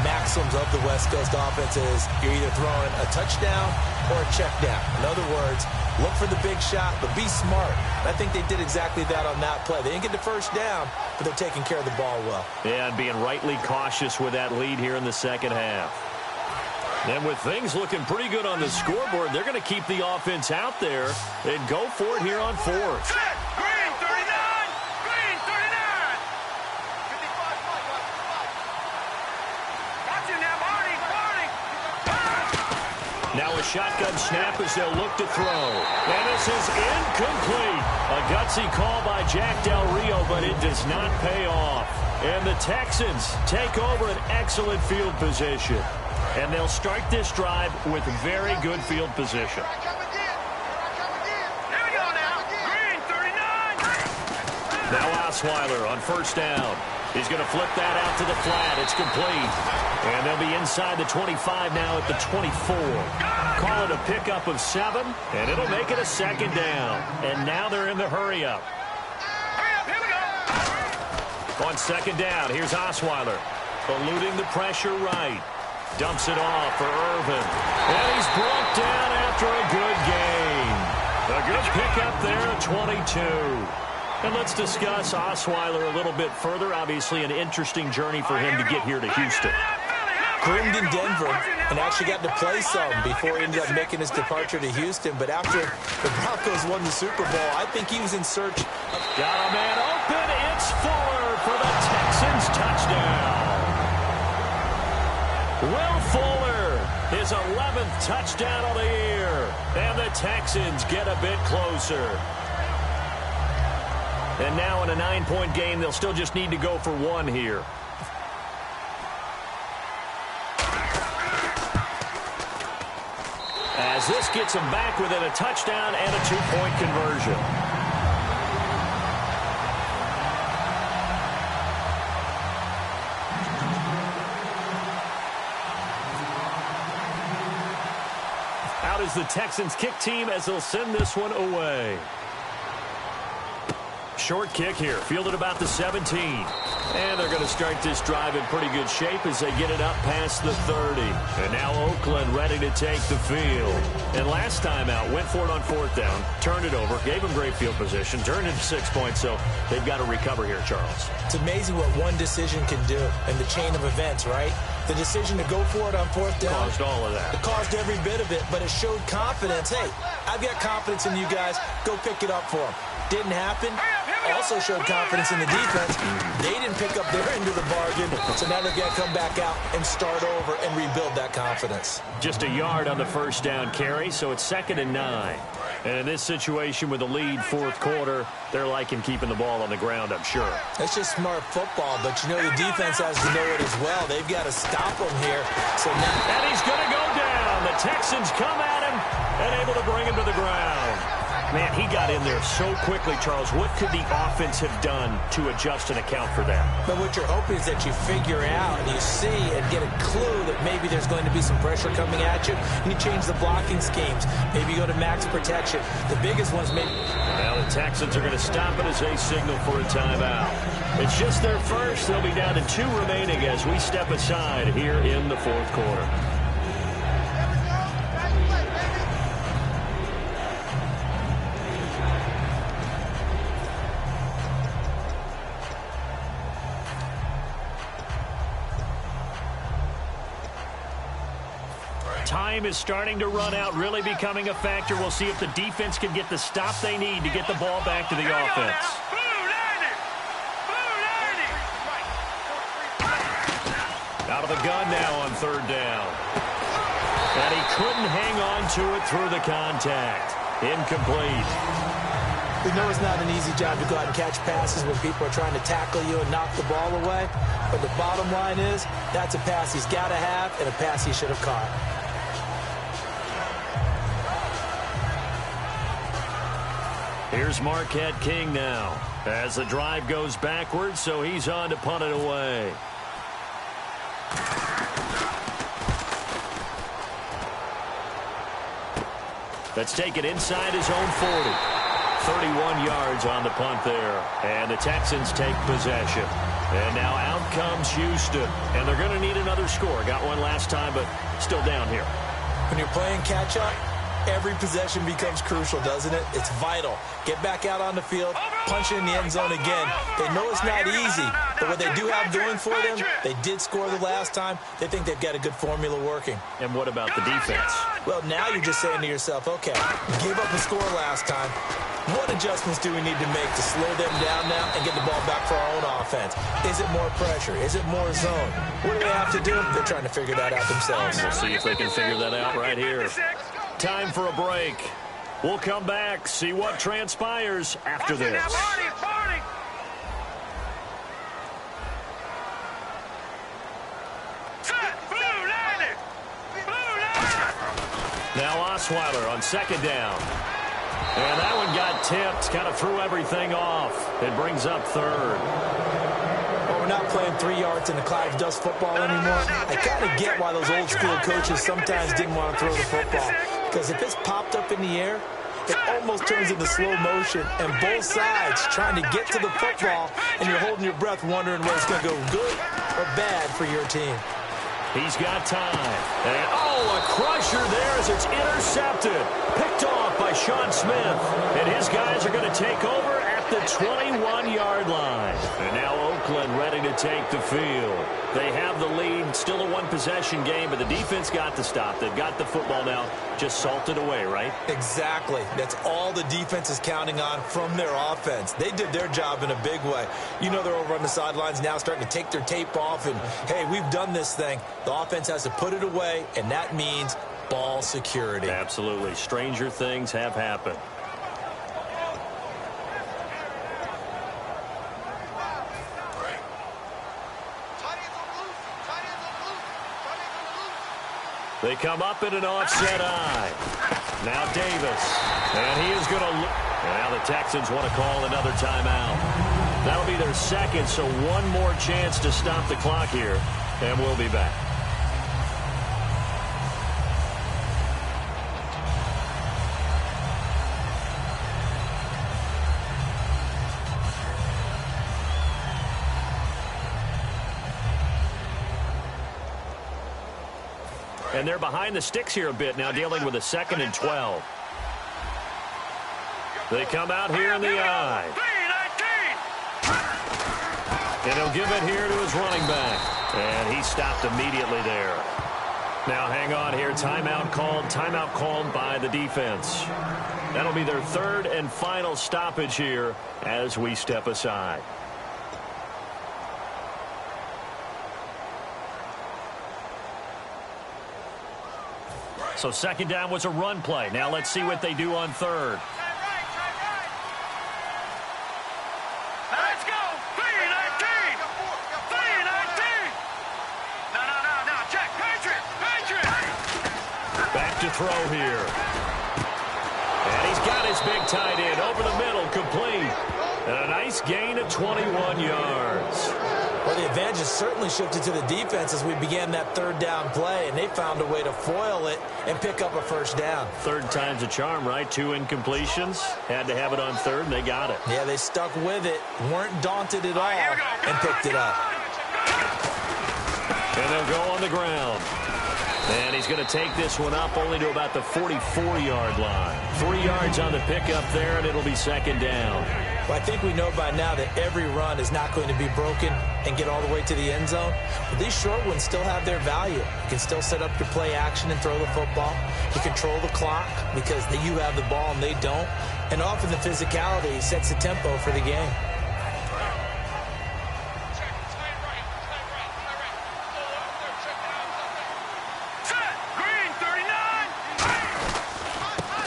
maxims of the West Coast offense is you're either throwing a touchdown or a check down. In other words, look for the big shot, but be smart. I think they did exactly that on that play. They didn't get the first down, but they're taking care of the ball well. Yeah, and being rightly cautious with that lead here in the second half. And with things looking pretty good on the scoreboard, they're going to keep the offense out there and go for it here on fourth. Green 39! Green 39! 55, Watch it now, Marty! Now a shotgun snap as they'll look to throw. And this is incomplete. A gutsy call by Jack Del Rio, but it does not pay off. And the Texans take over an excellent field position. And they'll start this drive with very good field position. Here we go now. Green 39! Now Osweiler on first down. He's going to flip that out to the flat. It's complete. And they'll be inside the 25 now at the 24. Call it a pickup of 7, and it'll make it a second down. And now they're in the hurry-up. Here we go. On second down, here's Osweiler. Eluding the pressure right. Dumps it off for Irvin. And he's brought down after a good gain. A good pickup there at 22. And let's discuss Osweiler a little bit further. Obviously an interesting journey for him to get here to Houston. Groomed in Denver and actually got to play some before he ended up making his departure to Houston. But after the Broncos won the Super Bowl, I think he was in search of... Got a man open. It's Fuller for the Texans touchdown. Will Fuller, his 11th touchdown of the year. And the Texans get a bit closer. And now in a 9-point game, they'll still just need to go for 1 here. As this gets them back within a touchdown and a 2-point conversion. Out is the Texans kick team as they'll send this one away. Short kick here, fielded about the 17. And they're going to start this drive in pretty good shape as they get it up past the 30. And now Oakland ready to take the field. And last time out, went for it on fourth down, turned it over, gave them great field position, turned it to 6 points, so they've got to recover here, Charles. It's amazing what one decision can do in the chain of events, right? The decision to go for it on fourth down. Caused all of that. It caused every bit of it, but it showed confidence. Hey, I've got confidence in you guys. Go pick it up for them. Didn't happen. Also showed confidence in the defense. They didn't pick up their end of the bargain, so now they've got to come back out and start over and rebuild that confidence. Just a yard on the first down carry, so it's 2nd and 9. And in this situation with the lead fourth quarter, they're liking keeping the ball on the ground, I'm sure. That's just smart football, but you know the defense has to know it as well. They've got to stop him here. So now, and he's going to go down. The Texans come at him and able to bring him to the ground. Man, he got in there so quickly, Charles. What could the offense have done to adjust and account for that? But what you're hoping is that you figure out and you see and get a clue that maybe there's going to be some pressure coming at you, and you change the blocking schemes. Maybe you go to max protection. The biggest one's maybe... Now the Texans are going to stop it as they signal for a timeout. It's just their first. They'll be down to 2 remaining as we step aside here in the fourth quarter. Time is starting to run out, really becoming a factor. We'll see if the defense can get the stop they need to get the ball back to the offense. Out of the gun now on third down. And he couldn't hang on to it through the contact. Incomplete. We know it's not an easy job to go out and catch passes when people are trying to tackle you and knock the ball away. But the bottom line is, that's a pass he's got to have and a pass he should have caught. Here's Marquette King now. As the drive goes backwards, so he's on to punt it away. Let's take it inside his own 40. 31 yards on the punt there. And the Texans take possession. And now out comes Houston. And they're going to need another score. Got one last time, but still down here. When you're playing catch-up, every possession becomes crucial, doesn't it? It's vital. Get back out on the field, punch it in the end zone again. They know it's not easy, but what they do have doing for them, they did score the last time. They think they've got a good formula working. And what about the defense? Well, now you're just saying to yourself, okay, gave up a score last time. What adjustments do we need to make to slow them down now and get the ball back for our own offense? Is it more pressure? Is it more zone? What do they have to do? They're trying to figure that out themselves. We'll see if they can figure that out right here. Time for a break. We'll come back, see what transpires after this. Now Osweiler on second down. And that one got tipped, kind of threw everything off. It brings up third. Well, we're not playing 3 yards in the cloud of dust football anymore. I kind of get why those old school coaches sometimes didn't want to throw the football. Because if it's popped up in the air, it almost turns into slow motion, and both sides trying to get to the football, and you're holding your breath wondering whether it's going to go good or bad for your team. He's got time. And, a crusher there as it's intercepted. Picked off by Sean Smith. And his guys are going to take over at the 21-yard line. And now Oakland ready to take the field. They have the lead. Still a one-possession game, but the defense got the stop. They've got the football now. Just salted away, right? Exactly. That's all the defense is counting on from their offense. They did their job in a big way. You know they're over on the sidelines now starting to take their tape off and, hey, we've done this thing. The offense has to put it away, and that means ball security. Absolutely. Stranger things have happened. They come up in an offset eye. Now Davis. And he is going to look. And now the Texans want to call another timeout. That'll be their second, so one more chance to stop the clock here. And we'll be back. And they're behind the sticks here a bit now, dealing with a 2nd and 12. They come out here in the eye. And he'll give it here to his running back. And he stopped immediately there. Now hang on here. Timeout called by the defense. That'll be their third and final stoppage here as we step aside. So second down was a run play. Now let's see what they do on third. Let's go! 3-19! 3-19! No, check! Patriot! Back to throw here. And he's got his big tight end over the middle, complete. And a nice gain of 21 yards. Well, the advantage has certainly shifted to the defense as we began that third down play, and they found a way to foil it and pick up a first down. Third time's a charm, right? 2 incompletions. Had to have it on third, and they got it. Yeah, they stuck with it, weren't daunted at all, and picked it up. And they'll go on the ground. And he's going to take this one up only to about the 44-yard line. 3 yards on the pickup there, and it'll be second down. Well, I think we know by now that every run is not going to be broken and get all the way to the end zone. But these short ones still have their value. You can still set up your play action and throw the football. You control the clock because you have the ball and they don't. And often the physicality sets the tempo for the game.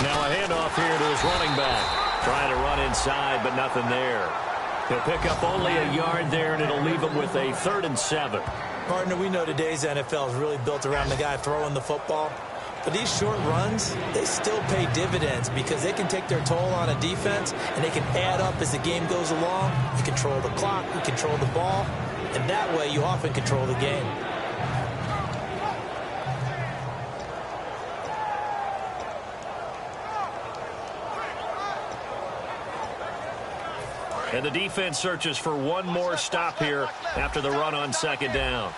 Now a handoff here to his running back. Trying to run inside, but nothing there. He'll pick up only a yard there, and it'll leave him with a 3rd and 7. Partner, we know today's NFL is really built around the guy throwing the football. But these short runs, they still pay dividends because they can take their toll on a defense, and they can add up as the game goes along. You control the clock, you control the ball, and that way you often control the game. And the defense searches for one more stop here after the run on 2nd down.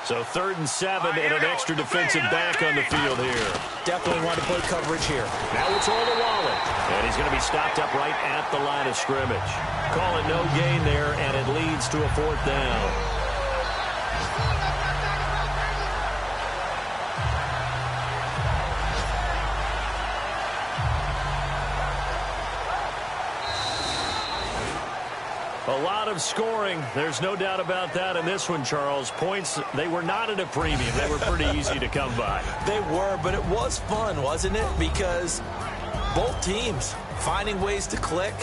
So 3rd and 7 and an extra defensive back on the field here. Definitely want to play coverage here. Now it's all to Waller. And he's going to be stopped up right at the line of scrimmage. Call it no gain there, and it leads to a 4th down. A lot of scoring. There's no doubt about that in this one, Charles. Points, they were not at a premium. They were pretty easy to come by. They were, but it was fun, wasn't it? Because both teams finding ways to click.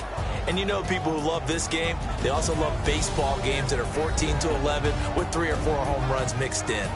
And you know people who love this game, they also love baseball games that are 14-11 with 3 or 4 home runs mixed in.